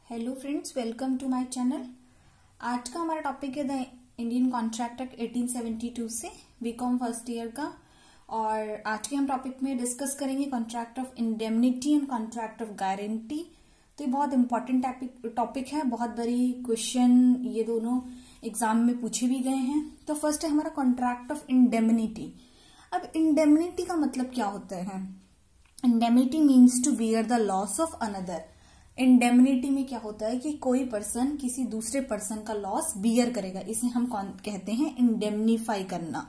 Hello friends, welcome to my channel. आज का हमारा टॉपिक है द इंडियन कॉन्ट्रैक्ट एक्ट 1872 से बीकॉम फर्स्ट ईयर का। और आज के हम टॉपिक में डिस्कस करेंगे contract of indemnity and contract of guarantee. तो ये बहुत इंपॉर्टेंट टॉपिक है, बहुत बड़ी क्वेश्चन ये दोनों एग्जाम में पूछे भी गए हैं। तो फर्स्ट है हमारा कॉन्ट्रैक्ट ऑफ इंडेमनिटी। अब इंडेमनिटी का मतलब क्या होता है? Indemnity means to bear the loss of another. Indemnity में क्या होता है कि कोई पर्सन किसी दूसरे पर्सन का लॉस बियर करेगा, इसे हम कहते हैं इंडेमनीफाई करना।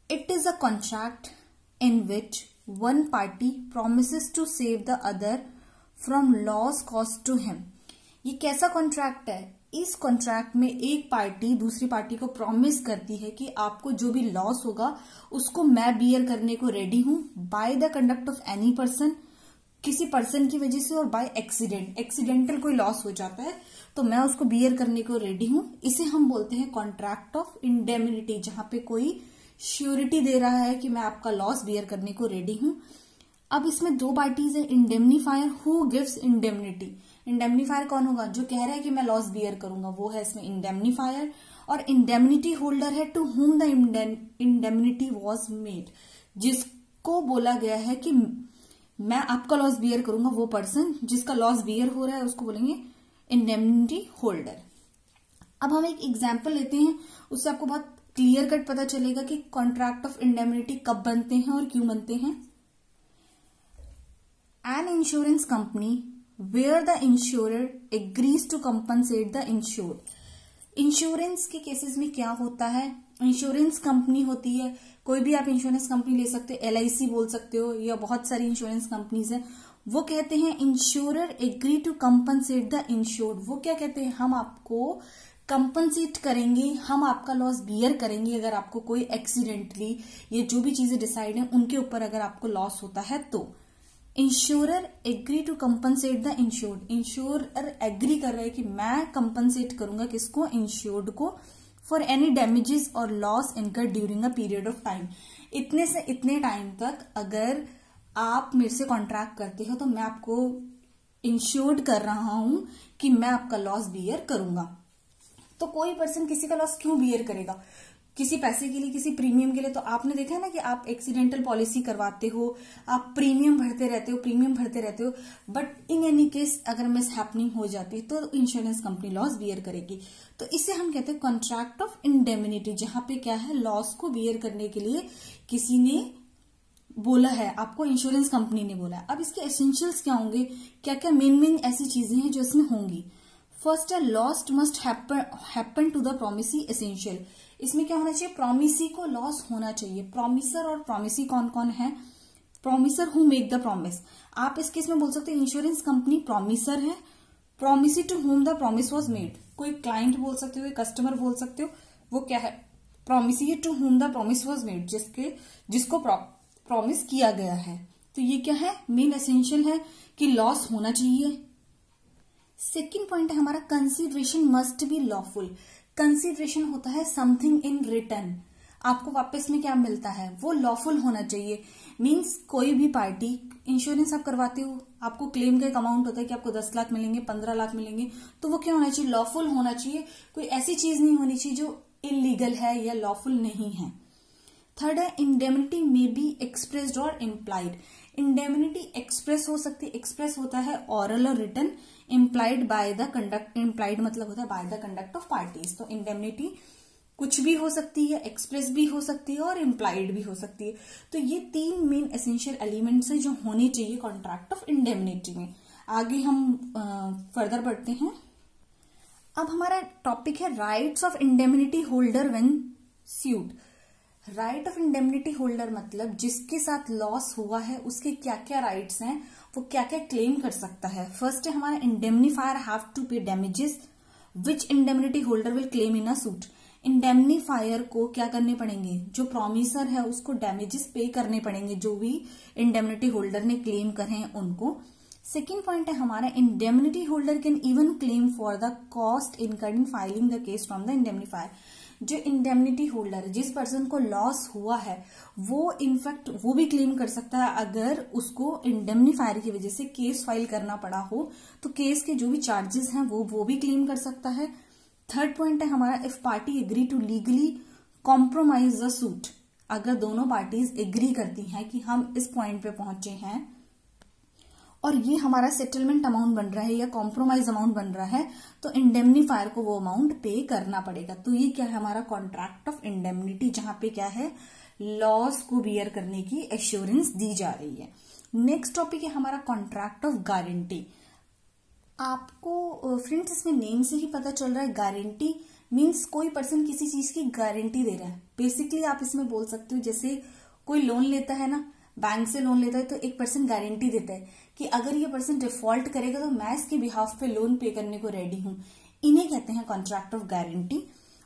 It is a contract in which one party promises to save the other from loss cause to him. ये कैसा कॉन्ट्रैक्ट है? इस कॉन्ट्रैक्ट में एक पार्टी दूसरी पार्टी को प्रॉमिस करती है कि आपको जो भी लॉस होगा उसको मैं बियर करने को रेडी हूं bye the conduct of any person, किसी पर्सन की वजह से, और बाय एक्सीडेंटल कोई लॉस हो जाता है तो मैं उसको बियर करने को रेडी हूं। इसे हम बोलते हैं कॉन्ट्रैक्ट ऑफ इंडेमनिटी, जहां पे कोई श्योरिटी दे रहा है कि मैं आपका लॉस बियर करने को रेडी हूं। अब इसमें दो पार्टीज है, indemnifier who gives indemnity. Indemnifier कौन होगा? जो कह रहा है कि मैं लॉस बियर करूंगा, वो है इसमें इंडेमनीफायर। और इंडेमनिटी होल्डर है to whom the indemnity was made, जिसको बोला गया है कि मैं आपका लॉस बियर करूंगा, वो पर्सन जिसका लॉस बियर हो रहा है उसको बोलेंगे इंडेमनिटी होल्डर। अब हम एक एग्जांपल लेते हैं, उससे आपको बहुत क्लियर कट पता चलेगा कि कॉन्ट्रैक्ट ऑफ इंडेमनिटी कब बनते हैं और क्यों बनते हैं। An insurance company where the insurer agrees to compensate the insured. Insurance के केसेस में क्या होता है? इंश्योरेंस कंपनी होती है, कोई भी आप इंश्योरेंस कंपनी ले सकते हो, LIC बोल सकते हो, या बहुत सारी इंश्योरेंस कंपनीज हैं। वो कहते हैं insurer agree to compensate the insured. वो क्या कहते हैं? हम आपको कंपनसेट करेंगे, हम आपका लॉस बियर करेंगे अगर आपको कोई एक्सीडेंटली, ये जो भी चीजें डिसाइड है उनके ऊपर अगर आपको लॉस होता है तो। Insurer agree to compensate the insured. Insurer agree कर रहा है कि मैं कंपनसेट करूंगा किसको? इंश्योर्ड को, फॉर एनी डैमेजेस और लॉस इनकर during a period of time. इतने से इतने टाइम तक अगर आप मेरे से कॉन्ट्रैक्ट करते हो तो मैं आपको इंश्योर्ड कर रहा हूं कि मैं आपका लॉस बियर करूंगा। तो कोई पर्सन किसी का लॉस क्यों बियर करेगा? किसी पैसे के लिए, किसी प्रीमियम के लिए। तो आपने देखा है ना कि आप एक्सीडेंटल पॉलिसी करवाते हो, आप प्रीमियम भरते रहते हो, बट इन एनी केस अगर मिस हैपनिंग हो जाती है तो इंश्योरेंस कंपनी लॉस बियर करेगी। तो इसे हम कहते हैं कॉन्ट्रैक्ट ऑफ इंडेमनिटी, जहां पे क्या है, लॉस को बियर करने के लिए किसी ने बोला है, आपको इंश्योरेंस कंपनी ने बोला है। अब इसके एसेंशियल्स क्या होंगे, क्या क्या मेन ऐसी चीजें हैं जो इसमें होंगी। फर्स्ट है loss must happen to the promisee essential. इसमें क्या होना चाहिए? प्रोमिसी को लॉस होना चाहिए। प्रोमिसर और प्रोमिसी कौन कौन है? Promisor who make the promise. आप इस केस में बोल सकते हैं इंश्योरेंस कंपनी प्रोमिसर है। Promisee to whom the promise was made, कोई क्लाइंट बोल सकते हो, कस्टमर बोल सकते हो, वो क्या है? Promisee to whom the promise was made, जिसको प्रॉमिस किया गया है। तो ये क्या है? मेन एसेंशियल है कि लॉस होना चाहिए। सेकेंड पॉइंट है हमारा consideration must be lawful. Consideration होता है समथिंग इन रिटर्न, आपको वापस में क्या मिलता है वो लॉफुल होना चाहिए। मींस कोई भी पार्टी, इंश्योरेंस आप करवाते हो, आपको क्लेम का एक अमाउंट होता है कि आपको 10 लाख मिलेंगे, 15 लाख मिलेंगे, तो वो क्या होना चाहिए? लॉफुल होना चाहिए। कोई ऐसी चीज नहीं होनी चाहिए जो इलीगल है या लॉफुल नहीं है। थर्ड है इंडेमनिटी में बी एक्सप्रेस्ड और इम्प्लाइड। इंडेमनिटी एक्सप्रेस हो सकती है, एक्सप्रेस होता है ऑरल और written, implied by the conduct, implied मतलब होता है by the conduct of parties. तो इंडेमनिटी कुछ भी हो सकती है, एक्सप्रेस भी हो सकती है और इम्प्लाइड भी हो सकती है। तो ये तीन मेन एसेंशियल एलिमेंट्स हैं जो होने चाहिए कॉन्ट्रैक्ट ऑफ इंडेमनिटी में। आगे हम फर्दर बढ़ते हैं। अब हमारा टॉपिक है rights of indemnity holder when suite. Right of indemnity holder मतलब जिसके साथ लॉस हुआ है उसके क्या क्या राइट्स हैं, वो क्या क्या क्लेम कर सकता है। फर्स्ट है हमारा इंडेमनीफायर हैव टू पे damages which indemnity holder will claim in a suit. Indemnifier को क्या करने पड़ेंगे? जो प्रॉमिसर है उसको डैमेजेस पे करने पड़ेंगे, जो भी इंडेमनिटी होल्डर ने क्लेम करे हैं उनको। सेकेंड पॉइंट है हमारा indemnity holder can even claim for the cost incurred in filing the case from the indemnifier. जो इंडेमनिटी होल्डर है, जिस पर्सन को लॉस हुआ है, वो इनफैक्ट वो भी क्लेम कर सकता है अगर उसको इंडेमनीफायर की वजह से केस फाइल करना पड़ा हो, तो केस के जो भी चार्जेस हैं वो भी क्लेम कर सकता है। थर्ड पॉइंट है हमारा, if party agree to legally compromise the suit, अगर दोनों पार्टीज एग्री करती हैं कि हम इस पॉइंट पे पहुंचे हैं और ये हमारा सेटलमेंट अमाउंट बन रहा है या कॉम्प्रोमाइज अमाउंट बन रहा है, तो इंडेमनीफायर को वो अमाउंट पे करना पड़ेगा। तो ये क्या है हमारा कॉन्ट्रैक्ट ऑफ इंडेमनिटी, जहां पे क्या है लॉस को बियर करने की एश्योरेंस दी जा रही है। नेक्स्ट टॉपिक है हमारा कॉन्ट्रैक्ट ऑफ गारंटी। आपको फ्रेंड्स इसमें नेम से ही पता चल रहा है, गारंटी मीन्स कोई पर्सन किसी चीज की गारंटी दे रहा है। बेसिकली आप इसमें बोल सकते हो जैसे कोई लोन लेता है ना, बैंक से लोन लेता है, तो एक पर्सन गारंटी देता है कि अगर ये पर्सन डिफॉल्ट करेगा तो मैं इसके बिहाफ पे लोन पे करने को रेडी हूं। इन्हें कहते हैं contract of guarantee.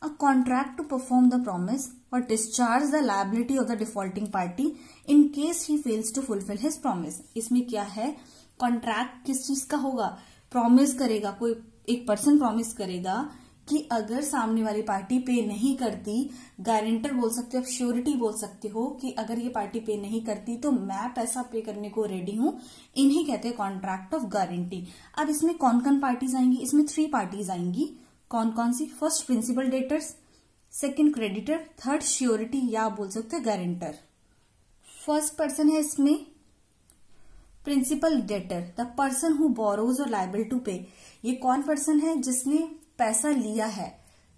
A contract to perform the promise और discharge the liability of the defaulting party in case he fails to fulfil his promise. इसमें क्या है, कॉन्ट्रैक्ट किस चीज का होगा, प्रॉमिस करेगा, कोई एक पर्सन प्रॉमिस करेगा कि अगर सामने वाली पार्टी पे नहीं करती, गारंटर बोल सकते हो, आप श्योरिटी बोल सकते हो कि अगर ये पार्टी पे नहीं करती तो मैं पैसा पे करने को रेडी हूं। इन्हीं कहते हैं कॉन्ट्रैक्ट ऑफ गारंटी। अब इसमें कौन कौन पार्टीज आएंगी, इसमें 3 पार्टीज आएंगी। कौन कौन सी, first principal debtors, second creditor, third surety या आप बोल सकते हैं गारंटर। फर्स्ट पर्सन है इसमें principal debtor, the person who borrows और लायबल टू पे। ये कौन पर्सन है, जिसने पैसा लिया है,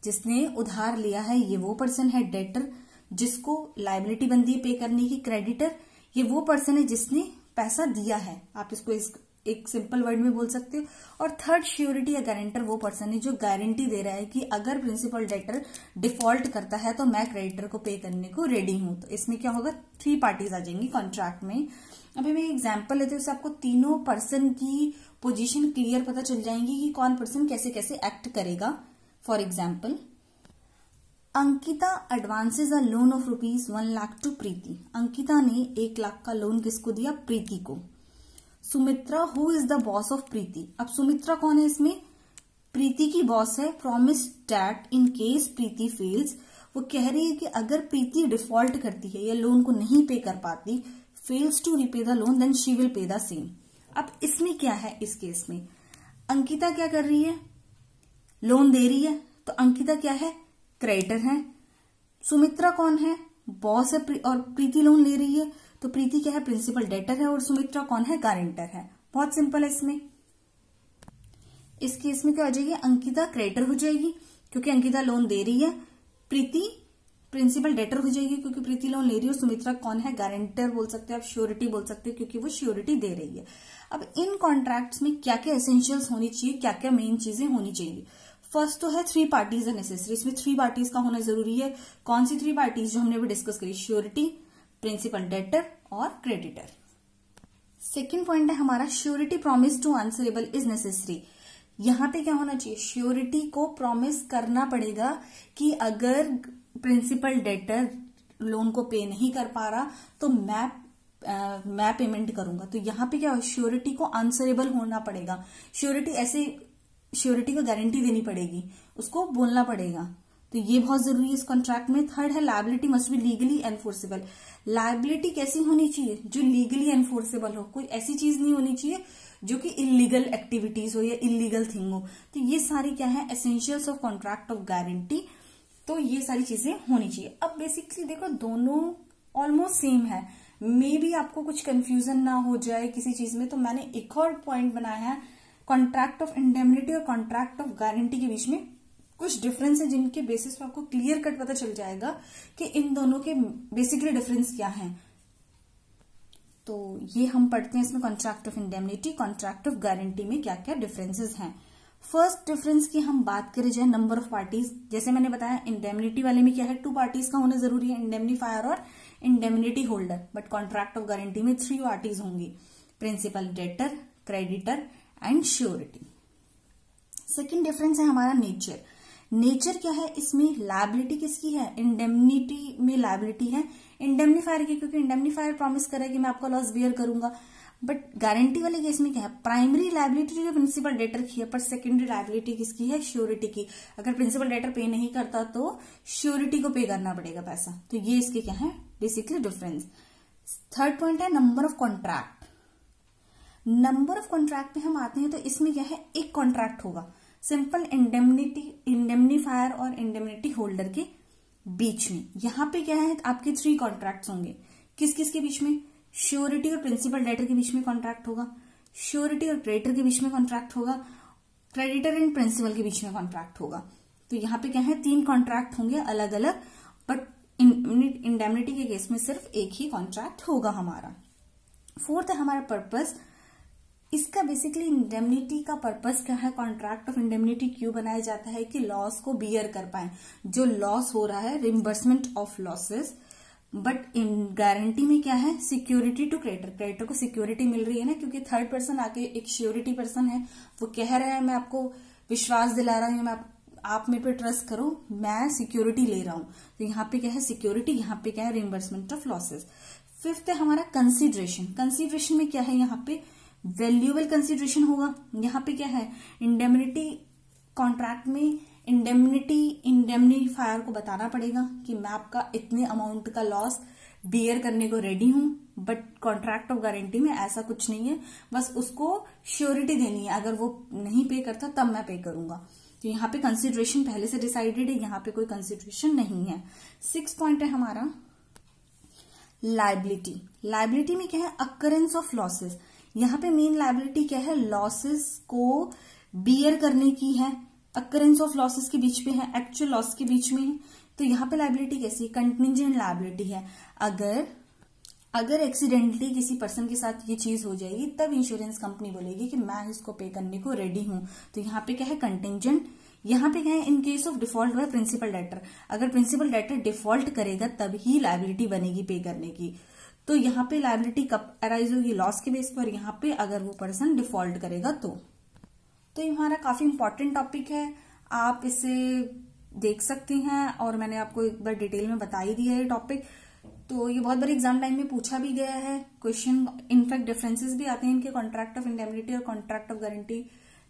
जिसने उधार लिया है, ये वो पर्सन है डेटर, जिसको लायबिलिटी बनती है पे करने की। क्रेडिटर ये वो पर्सन है जिसने पैसा दिया है, आप इसको एक सिंपल वर्ड में बोल सकते हो। और थर्ड श्योरिटी या गारंटर वो पर्सन है जो गारंटी दे रहा है कि अगर प्रिंसिपल डेटर डिफॉल्ट करता है तो मैं क्रेडिटर को पे करने को रेडी हूं। तो इसमें क्या होगा, 3 पार्टीज आ जाएंगी कॉन्ट्रैक्ट में। अभी मैं एग्जाम्पल लेते हैं, उससे आपको तीनों पर्सन की पोजीशन क्लियर पता चल जाएंगी कि कौन पर्सन कैसे कैसे एक्ट करेगा। For example, Ankita advances a loan of ₹1 lakh to Preeti. Ankita ने 1 लाख का लोन किसको दिया, प्रीति को। Sumitra who is the boss of Preeti. अब सुमित्रा कौन है इसमें, प्रीति की बॉस है। Promise that in case Preeti fails, वो कह रही है कि अगर प्रीति डिफॉल्ट करती है या लोन को नहीं पे कर पाती, fails to repay the loan, then she will pay the same. अब इसमें क्या है, इस केस में अंकिता क्या कर रही है, लोन दे रही है, तो अंकिता क्या है, क्रेडिटर है। सुमित्रा कौन है, बॉस है, और प्रीति लोन ले रही है, तो प्रीति क्या है, प्रिंसिपल डेटर है, और सुमित्रा कौन है, गारंटर है। बहुत सिंपल है। इसमें इस केस में क्या हो जाएगी, अंकिता क्रेडिटर हो जाएगी क्योंकि अंकिता लोन दे रही है, प्रीति प्रिंसिपल डेटर हो जाएगी क्योंकि प्रीति लोन ले रही है, और सुमित्रा कौन है, गारंटर बोल सकते हैं, आप श्योरिटी बोल सकते हैं क्योंकि वो श्योरिटी दे रही है। अब इन कॉन्ट्रैक्ट्स में क्या क्या एसेंशियल्स होनी चाहिए, क्या क्या मेन चीजें होनी चाहिए। फर्स्ट तो है 3 पार्टीज है नेसेसरी। इसमें 3 पार्टीज का होना जरूरी है। कौन सी 3 पार्टीज, जो हमने अभी डिस्कस करी, श्योरिटी, प्रिंसिपल डेटर और क्रेडिटर। सेकेंड पॉइंट है हमारा, surety promise to answerable is necessary. यहां पे क्या होना चाहिए, श्योरिटी को प्रॉमिस करना पड़ेगा कि अगर प्रिंसिपल डेटर लोन को पे नहीं कर पा रहा तो मैं पेमेंट करूंगा। तो यहाँ पे क्या, श्योरिटी को आंसरेबल होना पड़ेगा। श्योरिटी ऐसे श्योरिटी को गारंटी देनी पड़ेगी, उसको बोलना पड़ेगा। तो ये बहुत जरूरी है इस कॉन्ट्रैक्ट में। थर्ड है, liability must be legally enforceable. Liability कैसी होनी चाहिए, जो लीगली एनफोर्सेबल हो। कोई ऐसी चीज नहीं होनी चाहिए जो कि इलीगल एक्टिविटीज हो या इलीगल थिंग हो। तो ये सारी क्या है, essentials of contract of guarantee. तो ये सारी चीजें होनी चाहिए। अब बेसिकली देखो, दोनों ऑलमोस्ट सेम है। मे बी आपको कुछ कंफ्यूजन ना हो जाए किसी चीज में, तो मैंने एक और पॉइंट बनाया है, कॉन्ट्रैक्ट ऑफ इंडेमनिटी और कॉन्ट्रैक्ट ऑफ गारंटी के बीच में कुछ डिफरेंस है, जिनके बेसिस पर आपको क्लियर कट पता चल जाएगा कि इन दोनों के बेसिकली डिफरेंस क्या है। तो ये हम पढ़ते हैं इसमें, contract of indemnity, contract of guarantee में क्या क्या डिफरेंसेस हैं। फर्स्ट डिफरेंस की हम बात करें जाए, नंबर ऑफ पार्टीज। जैसे मैंने बताया, इंडेमनिटी वाले में क्या है, 2 पार्टीज का होना जरूरी है, इंडेमनीफायर और indemnity holder. But contract of guarantee में 3 पार्टीज होंगी, principal debtor, creditor and surety. Second difference है हमारा नेचर। नेचर क्या है, इसमें लायबिलिटी किसकी है, इंडेमनिटी में लायबिलिटी है इंडेमनीफायर की, क्योंकि इंडेमनीफायर प्रॉमिस कर रहा है कि मैं आपका लॉस बियर करूंगा। बट गारंटी वाले केस में क्या है, प्राइमरी लायबिलिटी जो प्रिंसिपल डेटर की है, पर सेकेंडरी लायबिलिटी किसकी है, श्योरिटी की। अगर प्रिंसिपल डेटर पे नहीं करता तो श्योरिटी को पे करना पड़ेगा पैसा। तो ये इसके क्या है, बेसिकली डिफरेंस। थर्ड पॉइंट है number of contract. Number of contract पे हम आते हैं तो इसमें क्या है, एक कॉन्ट्रैक्ट होगा सिंपल इंडेमनीफायर और इंडेमनिटी होल्डर के बीच में। यहां पे क्या है, आपके 3 कॉन्ट्रैक्ट्स होंगे। किस किस के बीच में, श्योरिटी और प्रिंसिपल डेटर के बीच में कॉन्ट्रैक्ट होगा, श्योरिटी और क्रेडिटर के बीच में कॉन्ट्रैक्ट होगा, क्रेडिटर एंड प्रिंसिपल के बीच में कॉन्ट्रैक्ट होगा। तो यहाँ पे क्या है, 3 कॉन्ट्रैक्ट होंगे अलग अलग, बट इंडेमनिटी के केस में सिर्फ एक ही कॉन्ट्रैक्ट होगा हमारा। फोर्थ है हमारा पर्पस। इसका बेसिकली इंडेमनिटी का पर्पस क्या है, कॉन्ट्रैक्ट ऑफ इंडेमनिटी क्यों बनाया जाता है, कि लॉस को बियर कर पाए, जो लॉस हो रहा है, reimbursement of losses. But in guarantee में क्या है, सिक्योरिटी टू क्रेडिटर, क्रेडिटर को सिक्योरिटी मिल रही है ना, क्योंकि थर्ड पर्सन आके एक श्योरिटी पर्सन है, वो कह रहा है मैं आपको विश्वास दिला रहा हूं, मैं आप मेरे पे ट्रस्ट करो, मैं सिक्योरिटी ले रहा हूं। तो यहाँ पे क्या है, सिक्योरिटी, यहाँ पे क्या है, रिम्बर्समेंट ऑफ लॉसेस। फिफ्थ है हमारा कंसिडरेशन। कंसिडरेशन में क्या है, यहाँ पे वैल्यूएबल कंसिडरेशन होगा। यहाँ पे क्या है, इंडेमनिटी कॉन्ट्रैक्ट में इंडेमनीफायर को बताना पड़ेगा कि मैं आपका इतने अमाउंट का लॉस बियर करने को रेडी हूं। बट कॉन्ट्रैक्ट ऑफ गारंटी में ऐसा कुछ नहीं है, बस उसको श्योरिटी देनी है, अगर वो नहीं पे करता तब मैं पे करूंगा। तो यहाँ पे कंसिडरेशन पहले से डिसाइडेड है, यहाँ पे कोई कंसिडरेशन नहीं है। 6 पॉइंट है हमारा लायबिलिटी। लायबिलिटी में क्या है, अकरेंस ऑफ लॉसेस। यहाँ पे मेन लायबिलिटी क्या है, लॉसेस को बियर करने की है, अकरेंस ऑफ लॉसेस के बीच में है, एक्चुअल लॉस के बीच में है। तो यहाँ पे लायबिलिटी कैसी, कंटिंजेंट लायबिलिटी है। अगर एक्सीडेंटली किसी पर्सन के साथ ये चीज हो जाएगी तब इंश्योरेंस कंपनी बोलेगी कि मैं इसको पे करने को रेडी हूं। तो यहाँ पे क्या है, कंटिंजेंट। यहाँ पे क्या है, in case of default by principal debtor, अगर प्रिंसिपल डेटर डिफॉल्ट करेगा तब ही लायबिलिटी बनेगी पे करने की। तो यहाँ पे लायबिलिटी कब अराइज होगी, लॉस के बेस पर, यहाँ पे अगर वो पर्सन डिफॉल्ट करेगा तो ये हमारा काफी इंपॉर्टेंट टॉपिक है, आप इसे देख सकते हैं और मैंने आपको एक बार डिटेल में बता ही दिया है टॉपिक। तो ये बहुत बार एग्जाम टाइम में पूछा भी गया है क्वेश्चन, इनफैक्ट डिफरेंसेस भी आते हैं इनके कॉन्ट्रैक्ट ऑफ इंडेमनिटी और कॉन्ट्रैक्ट ऑफ गारंटी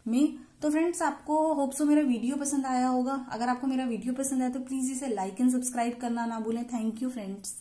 में। तो फ्रेंड्स, आपको होप सो मेरा वीडियो पसंद आया होगा। अगर आपको मेरा वीडियो पसंद आया तो प्लीज इसे लाइक एंड सब्सक्राइब करना ना भूलें। Thank you friends.